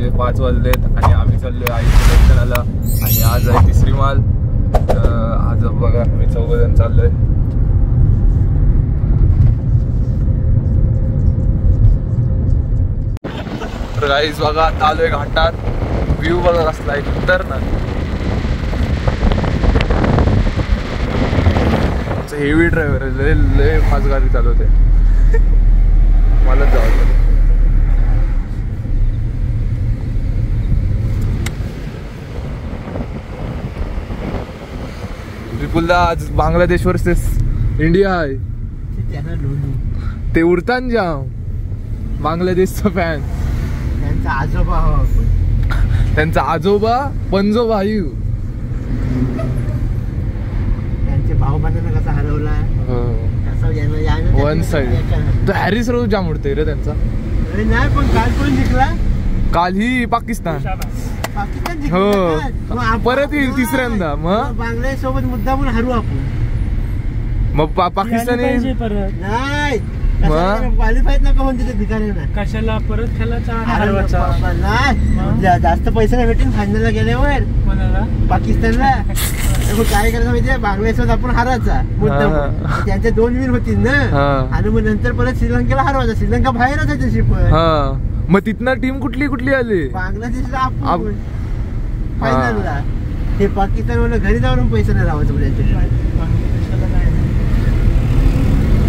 रात्रीचे 5 वाजलेत आणि आम्ही चाललोय आईच्या दर्शनाला. आणि आज आहे 3री माल. आज बघा आम्ही 4 जण चाललोय. तर गाईज बघा आता आलोय घाटात. व्ह्यू बघा कसला आहे तर ना. हेवी ड्रायव्हर आहे, लय फास्ट गाडी चालवते. मला जावं विपुलदा. आज बांगलादेश वर्सेस इंडिया आहे. ते उडतान जाम बांगलादेशचा फॅन. त्यांचा आजोबा पंजोबा आयु. त्यांचे भाऊ बंधांना कसा हरवला. One side. तो हॅरिस रोज जाम उडतोय रे त्यांचा. अरे नाही पण काल कोण जिंकला. काल ही पाकिस्तान. पाकिस्तान हो जिंकला. परत येईल 3ऱ्यांदा. मग बांगलादेश सोबत मुद्दा पण हरवू आपण. मग पाकिस्तानी परत नाही क्वालिफाईड नका म्हणते ते भिकाऱ्यांना. कशाला परत खेळायचा. नाही जास्त पैसे नाही भेटेल फायनलला गेल्यावर. पाकिस्तानला काय करायचं माहितीये. बांगलादेशात आपण हारायचा मुद्दा. त्यांच्या 2 विन होतील ना. आणि मग नंतर परत श्रीलंकेला हरवायचा. श्रीलंका बाहेरच आहे तशी. पण मग तिथनं टीम कुठली कुठली आली. बांगलादेशला आपण फायनलला. हे पाकिस्तान वाला घरी जाऊन पैसे नाही लावायचं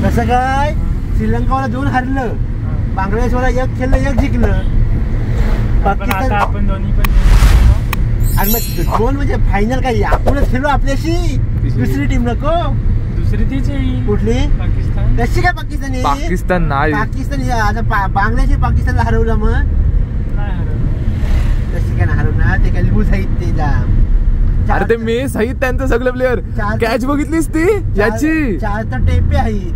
कसं काय. श्रीलंकावाला 2 हरलं. बांगलादेशवाला 1 खेळलं 1 जिंकलं. पाकिस्तान आपण दोन्ही पण. आणि मग 2 म्हणजे फायनल काय आपणच खेळलो आपल्याशी. दुसरी टीम नको. दुसरी तीच कुठली. पाकिस्तान. कशी काय पाकिस्तान. पाकिस्तान नाही. पाकिस्तान आता बांगलादेश पाकिस्तानला हरवलं. मग कशी काय हरवणार. ते काय लूज आहेत ते. अरे ते मेस आहेत त्यांचं सगळं प्लेअर. कॅच बघितलीस ती याची. 4 तर टेपे आहेत.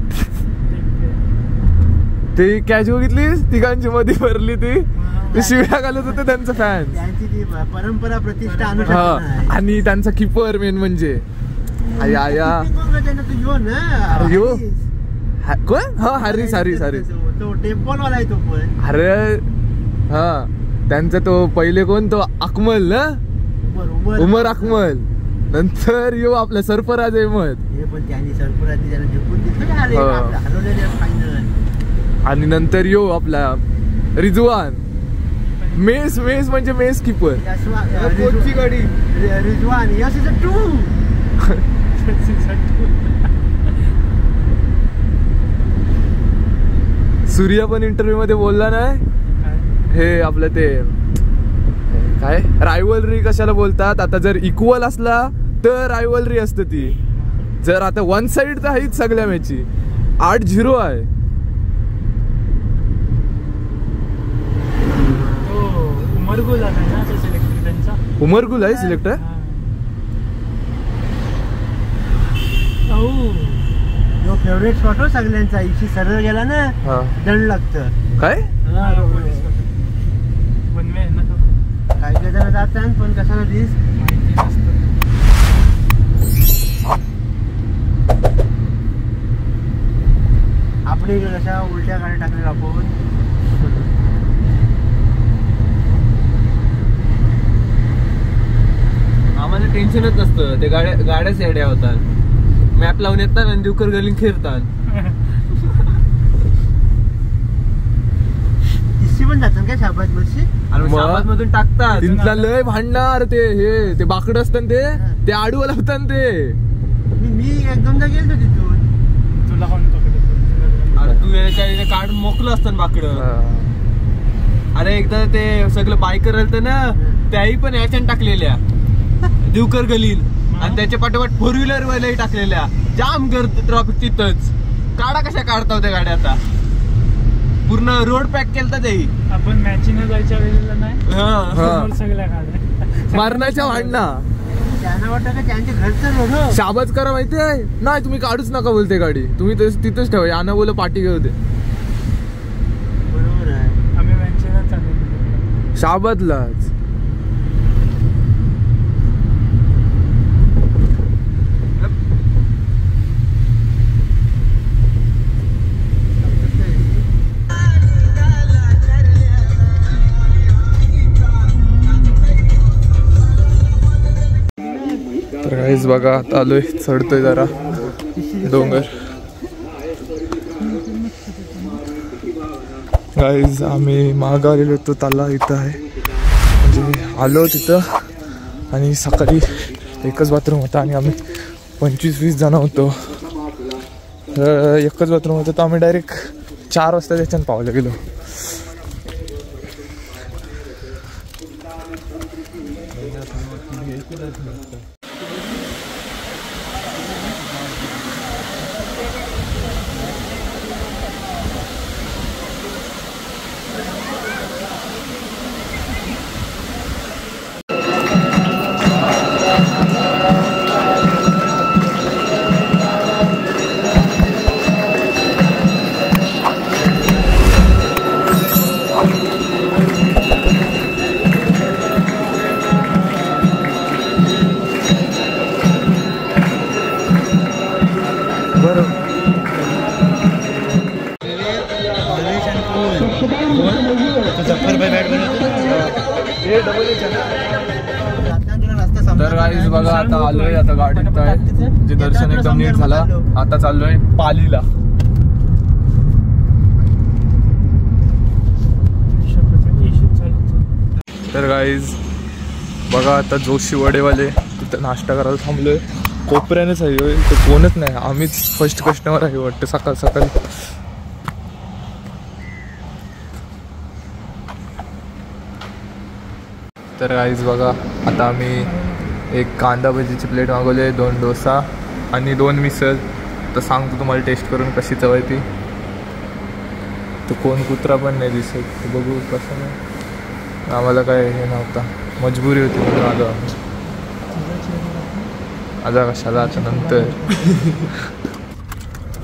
ते कॅच बघितलीस. तिघांची मध्ये भरली ती शिव्या घालत होते त्यांचं फॅन. त्यांची ती परंपरा प्रतिष्ठा अनुशासन. आणि त्यांचा किपर मेन म्हणजे कोण. हा हॅरिस. तो टेम्पल वाला आहे तो पण. अरे हा त्यांचा तो पहिले कोण तो अकमल ना. उमर अकमल. नंतर येऊ आपला सरफराज अहमद. पण त्यांनी सरफराज जिंकून फायनल. आणि नंतर येऊ आपला रिजवान. मेस म्हणजे मेस किपर. गाडी Rizwan. Yes is a 2. Surya पण इंटरव्ह्यू मध्ये बोलला नाही. हे आपलं ते काय रायव्हलरी कशाला बोलतात. आता जर इक्वल असला तर रायव्हलरी असते ती. जर आता 1 साइड तर आहेच सगळ्या मॅची. 8-0 आहे. उमरगुल आहे सिलेक्टर. फेवरेट स्पॉट हो सगळ्यांचा. इशी सरळ गेला ना दंड लागतं. काय काय जण जातात पण कशाला दिस. आपल्या इकडे कशा उलट्या गाड्या टाकलेल्या आपण. आम्हाला टेन्शनच नसतं. ते गाड्याच येड्या होतात. मॅप लावून येतात आणि दिवकर गली फिरतात. पण जातात काय शाबाद वर्षी. शाबाद मधून टाकतात. तिथला लय भांडणार. ते बाकड असतात ते आडवं लावतात ते. मी एकदमदा गेलो तिथून. तुला कोण पकडलं. तू याच्या काढून मोकलं असतं बाकड. अरे एकदा ते सगळं बायकर आलतं ना. त्याही पण याच्यान टाकलेल्या दिवकर गलीन. आणि त्याच्या पाठोपाठ 4 व्हीलर वाल्याही टाकलेल्या. जाम गर्दी ट्रॉफिक तिथंच. काढा कशा काढता होत्या गाड्या. आता पूर्ण रोड पॅक केलता ते. आपण मॅचिंग जायच्या वेळेला नाही सगळ्या गाड्या मारण्याच्या भांडणा. त्यांना वाटतं का त्यांच्या घरचं रोड शाबाज करा माहितीये. नाही तुम्ही काढूच नका बोलते गाडी. तुम्ही तिथंच ठेवा. याना बोल पाठी घेऊ दे. बरोबर आहे. आम्ही मॅचिंग चालू शाबादलाच. बघा आता आलोय, चढतोय जरा डोंगर. गाईज आम्ही माग आलेलो तो ताला इथं आहे, म्हणजे आलो तिथं आणि सकाळी एकच बाथरूम होता आणि आम्ही 25-20 जण होतो. तर एकच बाथरूम होतं तर आम्ही डायरेक्ट 4 वाजता त्याच्यानं पावलं गेलो. तर गाईज बघा आता आलोय, आता गाडीत आहे, म्हणजे दर्शन एकदम नीट झाला. आता चाललोय पालीला. तर गाईज बघा आता जोशी वडेवाले तिथं नाश्ता करायला थांबलोय. कोपऱ्यानेच आहे तर कोणच नाही, आम्हीच फर्स्ट कस्टमर आहे वाटतं सकाळ सकाळी. तर गाईज बघा आता आम्ही एक कांदा भजीची प्लेट मागवली, 2 डोसा आणि 2 मिसळ. तर सांगतो तुम्हाला टेस्ट करून कशी चव आहे ती. तर कोण कुत्रा पण नाही दिसत, तर बघू कसं नाही. आम्हाला काय हे नव्हता, मजबुरी होती म्हणून आलो आम्ही. आता कशाला आता नंतर.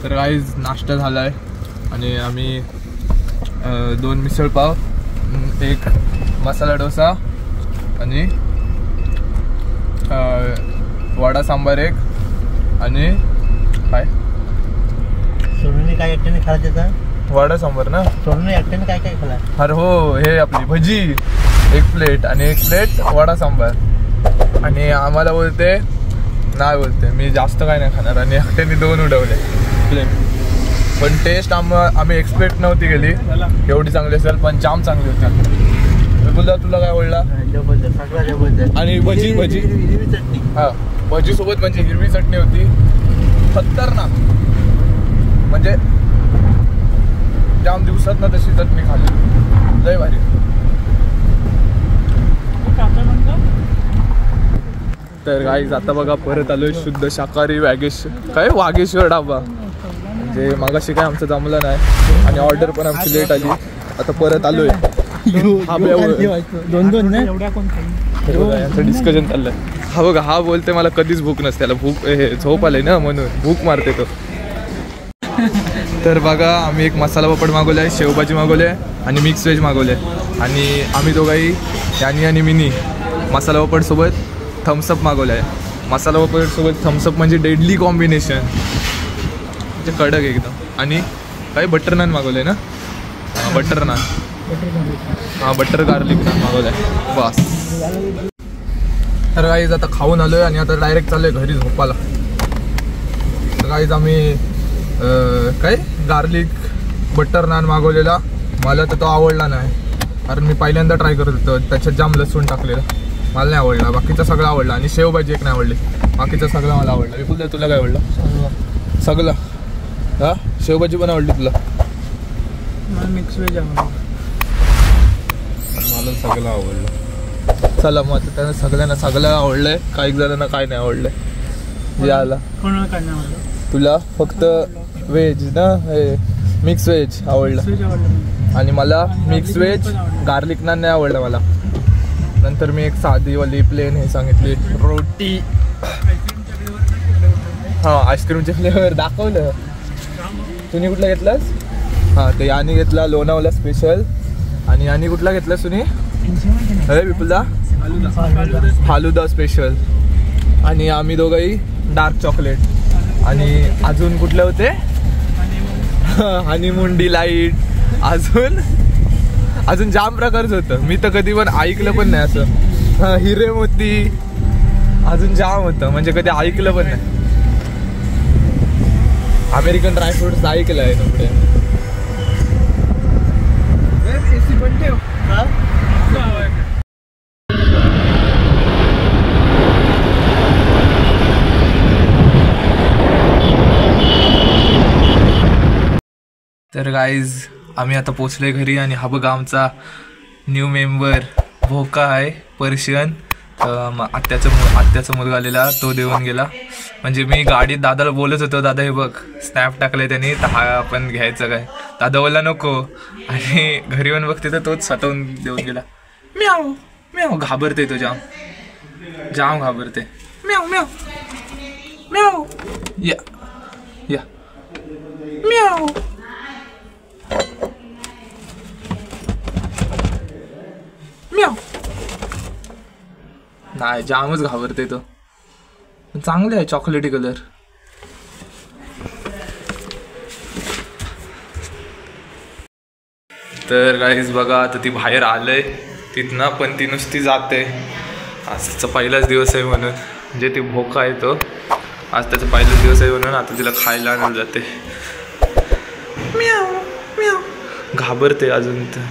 तर गाईज नाश्ता झाला आहे आणि आम्ही 2 मिसळ पाव, 1 मसाला डोसा आणि वडा सांबार 1 आणि काय सोनूने काय एकट्याने खाला त्याचा वडा सांबार ना. सोनूने एकट्याने काय काय खाला? अरे हो, हे आपली भजी 1 प्लेट आणि 1 प्लेट वडा सांबार. आणि आम्हाला बोलते नाही, बोलते मी जास्त काय नाही खाणार आणि एकट्याने 2 उडवले प्लेट. पण टेस्ट आम्ही एक्सपेक्ट नव्हती केली एवढी चांगली असेल, पण जाम चांगली होती. बोलला तुला काय आवडला? आणि भजी हिरवी चटणी. हा, भजी सोबत म्हणजे हिरवी चटणी होती खतरनाक. म्हणजे जाम दिवसात ना तशी चटणी खाल्ली, लय भारी. तर गाईज आता बघा परत आलोय शुद्ध शाकाहारी वागेश्वर डाबा. म्हणजे मगाशी काय आमचं जमलं नाही आणि ऑर्डर पण आमची लेट आली. आता परत आलोय. डिस्कशन चाललंय. हा बघा, हा बोलते मला कधीच भूक नसते, त्याला भूक झोप आलंय ना म्हणून भूक मारते तो. तर बघा आम्ही एक मसाला पापड मागवले आहे, शेवभाजी मागवली आहे आणि मिक्स व्हेज मागवले आहे. आणि आम्ही दोघाही यानी आणि मिनी मसाला पापड सोबत थम्सअप मागवलं आहे. मसाला पापड सोबत थम्सअप म्हणजे डेडली कॉम्बिनेशन, म्हणजे कडक एकदम. आणि काही बटर नान मागवलं आहे ना, बटर नान, हां बटर गार्लिक नान मागवलं आहे बस. तर गाईज आता खाऊन आलोय आणि आता डायरेक्ट चाललोय घरी झोपायला. तर गाईज आम्ही काय गार्लिक बटर नान मागवलेला, मला तर तो आवडला नाही कारण मी पहिल्यांदा ट्राय करत होतो. त्याच्यात जाम लसूण टाकलेलं, मला नाही आवडला. बाकीचा सगळं आवडला आणि शेवभाजी एक नाही आवडली, बाकीचं सगळं मला आवडलं. विपुल तुला काय आवडलं? सगळं. हा, शेवभाजी पण आवडली तुला? मिक्स व्हेज आवडलं, मला सगळं आवडलं. चला मग आता त्यांना सगळ्यांना सगळं आवडलंय, काही जणांना काय नाही आवडलंय. जे आला कोणाला काय नाही आवडलं? तुला फक्त व्हेज ना, हे मिक्स व्हेज आवडलं आणि मला मिक्स व्हेज गार्लिक नान नाही आवडलं मला. नंतर मी एक साधीवाली प्लेन हे सांगितली रोटी. हां, आईस्क्रीमचे फ्लेवर दाखवलं. तुम्ही कुठला घेतलास? हां, ते याने घेतला लोणावळा स्पेशल. आणि याने कुठला घेतला सुनी? अरे विपुलदा फालुदा स्पेशल. आणि आम्ही दोघंही डार्क चॉकलेट. आणि अजून कुठले होते? Honeymoon delight. अजून जाम प्रकारचं होतं, मी तर कधी पण ऐकलं पण नाही असं. हिरे मोती अजून जाम होतं, म्हणजे कधी ऐकलं पण नाही. अमेरिकन ड्रायफ्रुट्स ऐकलं आहे तुकडे. एसी पण ठेव. तर गाईज आम्ही आता पोचलोय घरी आणि हा बघा आमचा न्यू मेंबर भोका आहे, पर्शियन. आत्याचा मुलगा आलेला, तो देऊन गेला. म्हणजे मी गाडीत दादाला बोलत होतो, दादा हे बघ स्नॅप टाकलंय त्यांनी, तर हा आपण घ्यायचं काय. दादा बोलला नको, आणि घरी येऊन बघते तर तोच स्वतःहून देऊन गेला. म्याव म्याव, घाबरते तो जाम जाम घाबरते. म्याव म्याव म्याव, या या म्याव. म्याव नाही, जामच घाबरते तो. चांगले आहे, चॉकलेटी कलर. तर गाईज बघा आता ती बाहेर आलंय तिथनं, पण ती नुसती जाते. आज त्याचा पहिलाच दिवस आहे म्हणून, म्हणजे ती भोका आहे तो, आज त्याचा पहिलाच दिवस आहे म्हणून आता तिला खायला आणून जाते. म्याव म्याव, घाबरते अजून तर.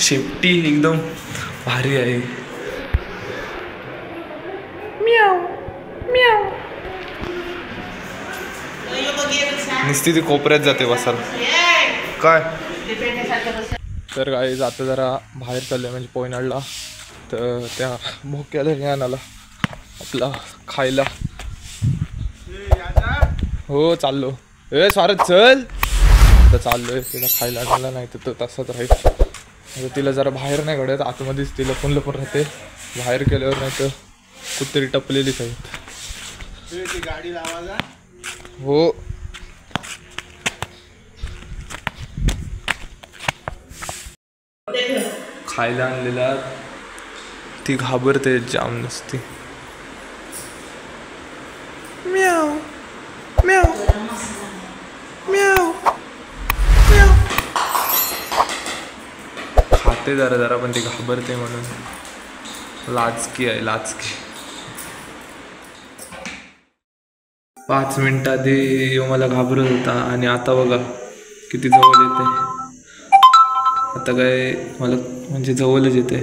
शेपटी एकदम भारी आहे. म्याव म्याव, नुसती ती कोपऱ्यात जाते बसायला. काय तर गाईज आता जरा बाहेर चाललंय, म्हणजे पोयनाडला. तर त्या भोक्याला हे आणायला आपला खायला. हो चाललो. ए स्वारथ चल, तर चाललोय तिला खायला आणायला, नाही तर तो तसाच राहील. म्हणजे तिला जरा बाहेर नाही काढत, आतमध्येच ती लपून लपून राहते. बाहेर गेल्यावर नाही तर कुत्री टपलेलीच आहेत. गाडी लावायला हो. खायला आणलेला ती घाबरते जाम नसती. म्याव म्याव म्याव म्याव, खाते जरा जरा पण ती घाबरते म्हणून. लाचकी आहे, लाचकी. 5 मिनिटं आधी मला घाबरत होता आणि आता बघा किती जवळ येते. आता काय मला म्हणजे जवळच येते.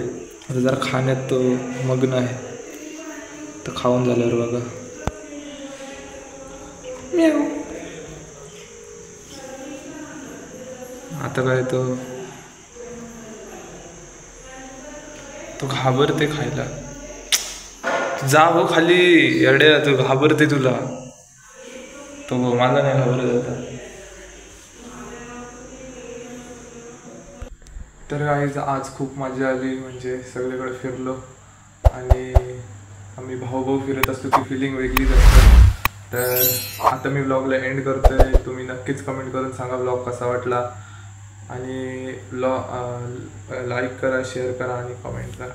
आता जरा खाण्यात तो मग्न आहे, तर खाऊन झाल्यावर बघा. म्याव. आता काय तो घाबरते खायला. जा हो खाली येड्या, तू घाबरते तुला. तो मला नाही घाबरत आता. तर गाईज आज खूप मजा आली, म्हणजे सगळीकडे फिरलो आणि आम्ही भाऊ फिरत असतो, ती फिलिंग वेगळीच असते. तर आता मी ब्लॉगला एंड करतोय. तुम्ही नक्कीच कमेंट करून सांगा ब्लॉग कसा वाटला, आणि लाईक करा, शेअर करा आणि कमेंट करा.